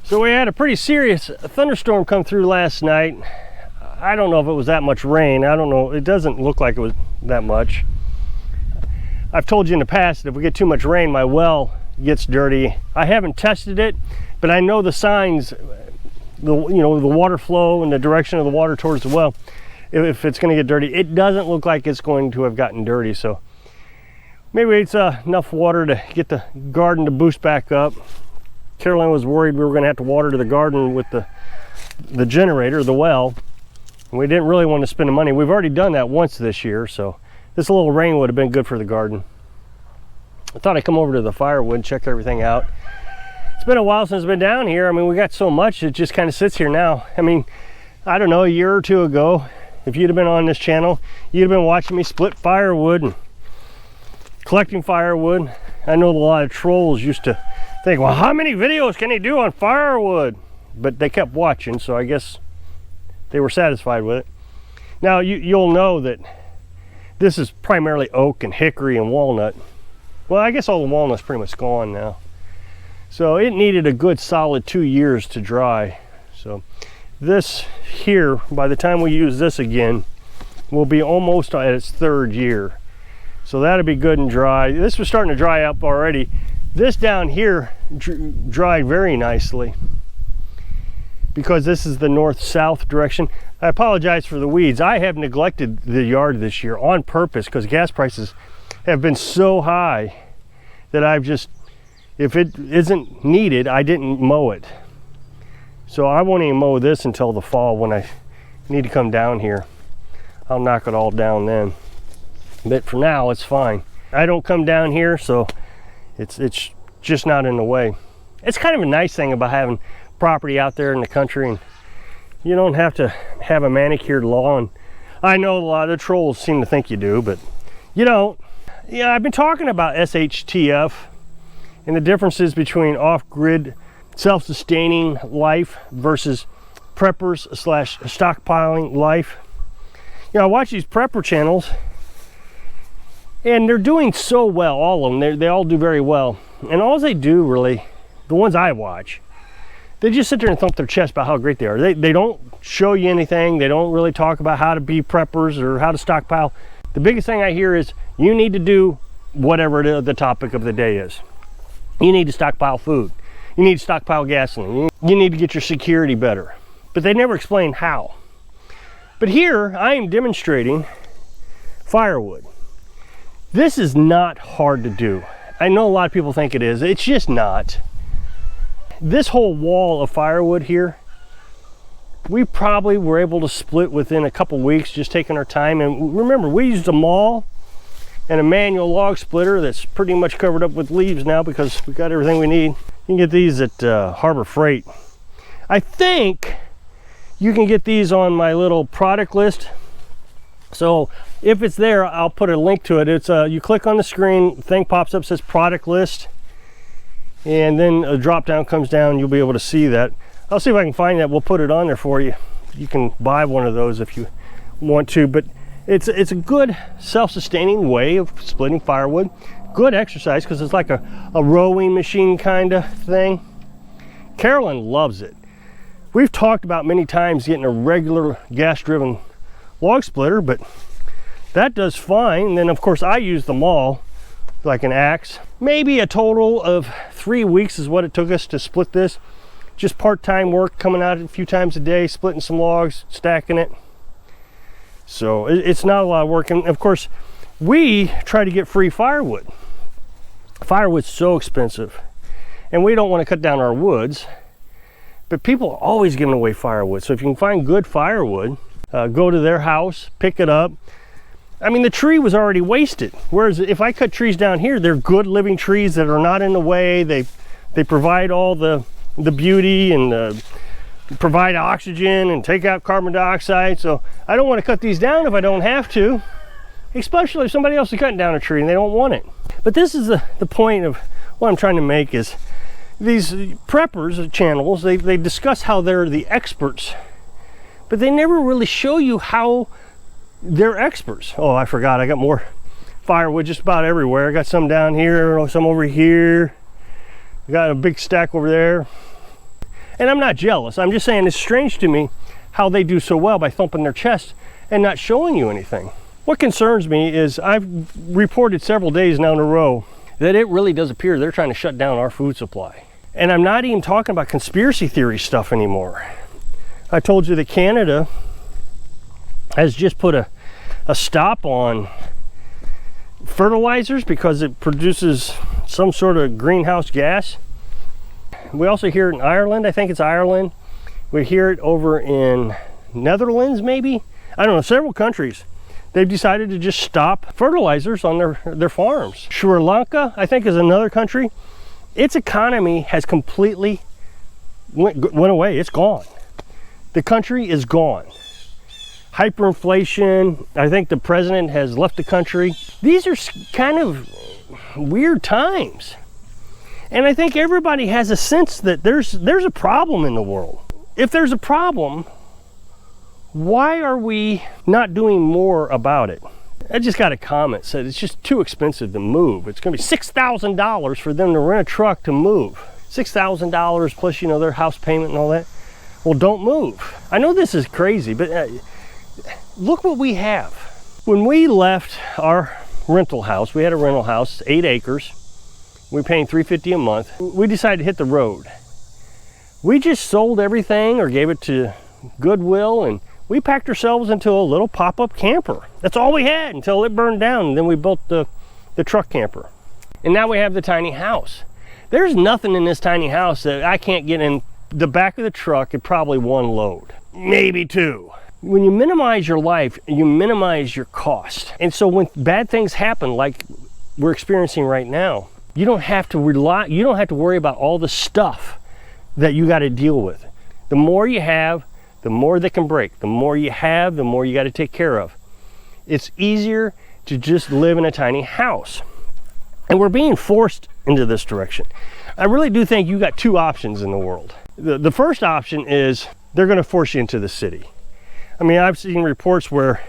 So we had a pretty serious thunderstorm come through last night. I don't know if it was that much rain. I don't know. It doesn't look like it was that much. I've told you in the past that if we get too much rain, my well gets dirty. I haven't tested it, but I know the signs, the water flow and the direction of the water towards the well. If it's going to get dirty, it doesn't look like it's going to have gotten dirty. So maybe it's enough water to get the garden to boost back up. Carolyn was worried we were going to have to water to the garden with the generator, the well. And we didn't really want to spend the money. We've already done that once this year, so this little rain would have been good for the garden. I thought I'd come over to the firewood and check everything out. It's been a while since I've been down here. I mean, we got so much, it just kind of sits here now. I mean, I don't know, a year or two ago, if you'd have been on this channel, you'd have been watching me split firewood and collecting firewood. I know a lot of trolls used to think, well, how many videos can he do on firewood? But they kept watching, so I guess they were satisfied with it. Now you'll know that this is primarily oak and hickory and walnut. Well, I guess all the walnut's pretty much gone now. So it needed a good solid 2 years to dry. So this here, by the time we use this again, will be almost at its 3rd year. So that'll be good and dry. This was starting to dry up already. This down here dried very nicely because this is the north-south direction. I apologize for the weeds. I have neglected the yard this year on purpose because gas prices have been so high that I've just, if it isn't needed, I didn't mow it. So I won't even mow this until the fall when I need to come down here. I'll knock it all down then. But for now, it's fine. I don't come down here, so it's just not in the way. It's kind of a nice thing about having property out there in the country, and you don't have to have a manicured lawn. I know a lot of the trolls seem to think you do, but you don't. Yeah, I've been talking about SHTF and the differences between off-grid self-sustaining life versus preppers / stockpiling life. You know, I watch these prepper channels and they're doing so well, all of them. They all do very well. And all they do really, the ones I watch, they just sit there and thump their chest about how great they are. They don't show you anything. They don't really talk about how to be preppers or how to stockpile. The biggest thing I hear is you need to do whatever the topic of the day is. You need to stockpile food. You need to stockpile gasoline. You need to get your security better. But they never explain how. But here I am demonstrating firewood. This is not hard to do. I know a lot of people think it is. It's just not. This whole wall of firewood here, we probably were able to split within a couple weeks, just taking our time. And remember, we used a maul and a manual log splitter that's pretty much covered up with leaves now because we got everything we need. You can get these at Harbor Freight. I think you can get these on my little product list. So if it's there, I'll put a link to it. It's you click on the screen, thing pops up, says product list, and then a drop down comes down. You'll be able to see that. I'll see if I can find that. We'll put it on there for you. You can buy one of those if you want to, but it's a good self-sustaining way of splitting firewood. Good exercise because it's like a rowing machine kind of thing. Carolyn loves it. We've talked about many times getting a regular gas-driven log splitter, but that does fine. And then of course I use the maul like an axe. Maybe a total of 3 weeks is what it took us to split this. Just part-time work, coming out a few times a day, splitting some logs, stacking it. So it's not a lot of work. And of course we try to get free firewood. Firewood's so expensive and we don't want to cut down our woods, but people are always giving away firewood. So if you can find good firewood, go to their house, pick it up. I mean, the tree was already wasted. Whereas if I cut trees down here, they're good living trees that are not in the way. They provide all the beauty and provide oxygen and take out carbon dioxide. So I don't want to cut these down if I don't have to, especially if somebody else is cutting down a tree and they don't want it. But this is the point of what I'm trying to make is these preppers channels, they discuss how they're the experts, but they never really show you how they're experts. Oh, I forgot, I got more firewood just about everywhere. I got some down here, some over here. I got a big stack over there. And I'm not jealous. I'm just saying it's strange to me how they do so well by thumping their chest and not showing you anything. What concerns me is I've reported several days now in a row that it really does appear they're trying to shut down our food supply. And I'm not even talking about conspiracy theory stuff anymore. I told you that Canada has just put a stop on fertilizers because it produces some sort of greenhouse gas. We also hear it in Ireland. I think it's Ireland. We hear it over in Netherlands, maybe. I don't know, several countries. They've decided to just stop fertilizers on their farms. Sri Lanka, I think, is another country. Its economy has completely went away. It's gone. The country is gone. Hyperinflation. I think the president has left the country. These are kind of weird times. And I think everybody has a sense that there's a problem in the world. If there's a problem, why are we not doing more about it? I just got a comment that said it's just too expensive to move. It's going to be $6,000 for them to rent a truck to move. $6,000 plus, you know, their house payment and all that. Well, don't move. I know this is crazy, but look what we have. When we left our rental house, we had a rental house, 8 acres. We were paying $350 a month. We decided to hit the road. We just sold everything or gave it to Goodwill, and we packed ourselves into a little pop-up camper. That's all we had until it burned down, and then we built the truck camper. And now we have the tiny house. There's nothing in this tiny house that I can't get in the back of the truck at probably 1 load, maybe 2. When you minimize your life, you minimize your cost. And so when bad things happen like we're experiencing right now, you don't have to worry about all the stuff that you got to deal with. The more you have, the more they can break. The more you have, the more you got to take care of. It's easier to just live in a tiny house. And we're being forced into this direction. I really do think you got 2 options in the world. The first option is they're going to force you into the city. I mean, I've seen reports where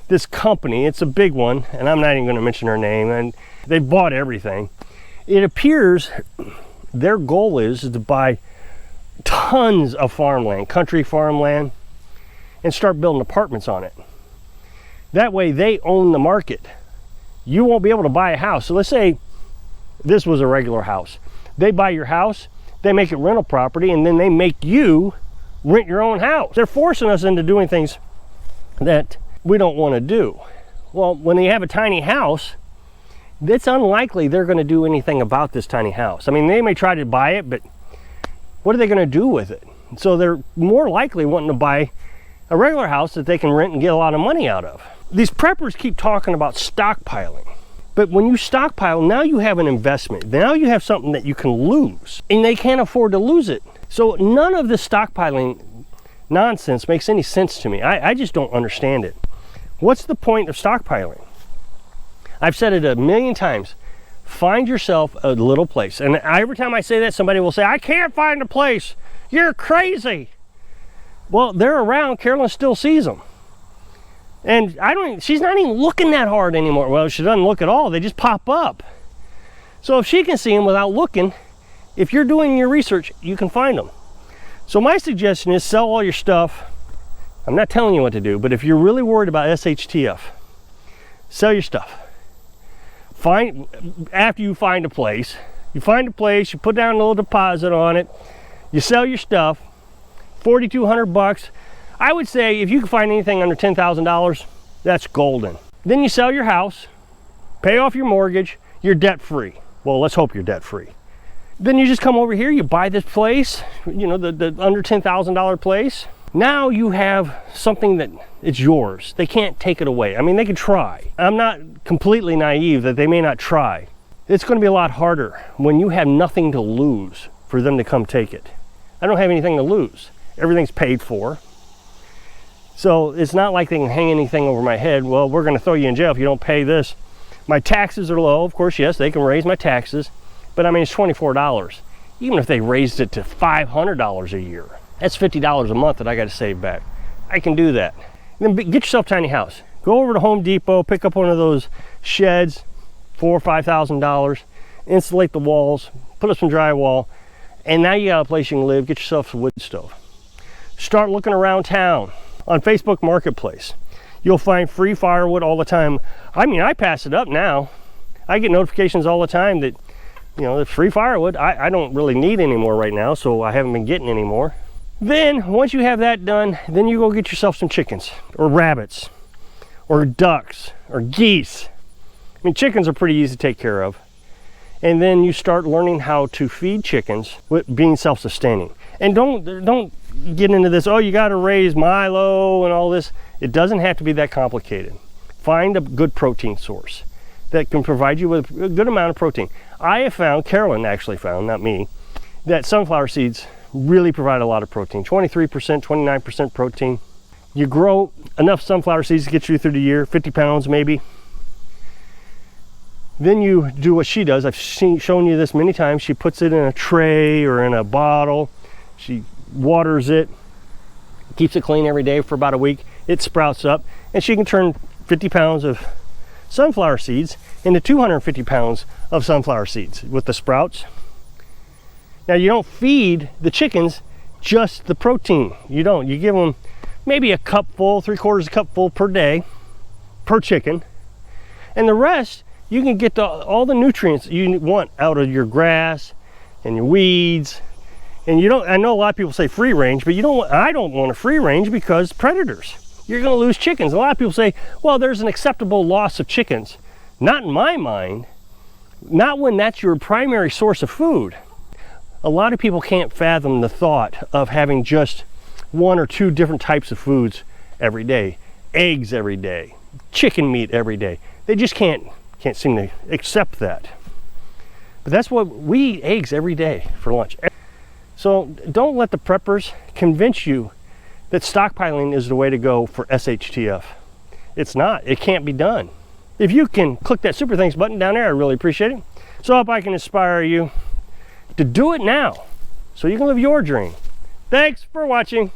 this company, it's a big one, and I'm not even going to mention their name, and they bought everything. It appears their goal is to buy tons of farmland, country farmland, and start building apartments on it. That way they own the market. You won't be able to buy a house. So let's say this was a regular house. They buy your house, they make it rental property, and then they make you rent your own house. They're forcing us into doing things that we don't want to do. Well, when they have a tiny house, it's unlikely they're going to do anything about this tiny house. I mean, they may try to buy it, but what are they going to do with it? So they're more likely wanting to buy a regular house that they can rent and get a lot of money out of. These preppers keep talking about stockpiling. But when you stockpile, now you have an investment. Now you have something that you can lose, and they can't afford to lose it. So none of this stockpiling nonsense makes any sense to me. I just don't understand it. What's the point of stockpiling? I've said it a million times. Find yourself a little place. And every time I say that, somebody will say, I can't find a place. You're crazy. Well, they're around. Carolyn still sees them. And she's not even looking that hard anymore. Well, she doesn't look at all. They just pop up. So if she can see them without looking, if you're doing your research, you can find them. So my suggestion is sell all your stuff. I'm not telling you what to do, but if you're really worried about SHTF, sell your stuff. After you find a place, you put down a little deposit on it, you sell your stuff, $4,200. I would say if you can find anything under $10,000, that's golden. Then you sell your house, pay off your mortgage, you're debt free. Well, let's hope you're debt free. Then you just come over here, you buy this place, you know, the under $10,000 place. Now you have something that it's yours. They can't take it away. I mean, they could try. I'm not completely naive that they may not try. It's going to be a lot harder when you have nothing to lose for them to come take it. I don't have anything to lose. Everything's paid for. So it's not like they can hang anything over my head. Well, we're going to throw you in jail if you don't pay this. My taxes are low. Of course, yes, they can raise my taxes. But I mean, it's $24. Even if they raised it to $500 a year, that's $50 a month that I got to save back. I can do that. Then get yourself a tiny house. Go over to Home Depot, pick up one of those sheds, $4,000 or $5,000, insulate the walls, put up some drywall, and now you got a place you can live. Get yourself a wood stove. Start looking around town on Facebook Marketplace. You'll find free firewood all the time. I mean, I pass it up now. I get notifications all the time that, you know, the free firewood. I don't really need any more right now, so I haven't been getting any more. Then, once you have that done, then you go get yourself some chickens, or rabbits, or ducks, or geese. I mean, chickens are pretty easy to take care of. And then you start learning how to feed chickens with being self-sustaining. And don't get into this, oh, you got to raise Milo and all this. It doesn't have to be that complicated. Find a good protein source that can provide you with a good amount of protein. I have found, Carolyn actually found, not me, that sunflower seeds really provide a lot of protein. 23%, 29% protein. You grow enough sunflower seeds to get you through the year, 50 pounds maybe. Then you do what she does. I've shown you this many times. She puts it in a tray or in a bottle. She waters it, keeps it clean every day for about a week. It sprouts up, and she can turn 50 pounds of sunflower seeds into 250 pounds of sunflower seeds with the sprouts. Now, you don't feed the chickens just the protein. You don't. You give them maybe a cupful, 3/4 cupful per day, per chicken. And the rest, you can get all the nutrients you want out of your grass and your weeds. And you don't, I know a lot of people say free range, but I don't want a free range because predators. You're going to lose chickens. A lot of people say, well, there's an acceptable loss of chickens. Not in my mind. Not when that's your primary source of food. A lot of people can't fathom the thought of having just 1 or 2 different types of foods every day. Eggs every day. Chicken meat every day. They just can't seem to accept that. But that's what we eat, eggs every day for lunch. So don't let the preppers convince you that stockpiling is the way to go for SHTF. It's not. It can't be done. If you can click that super thanks button down there, I really appreciate it. So I hope I can inspire you to do it now so you can live your dream. Thanks for watching.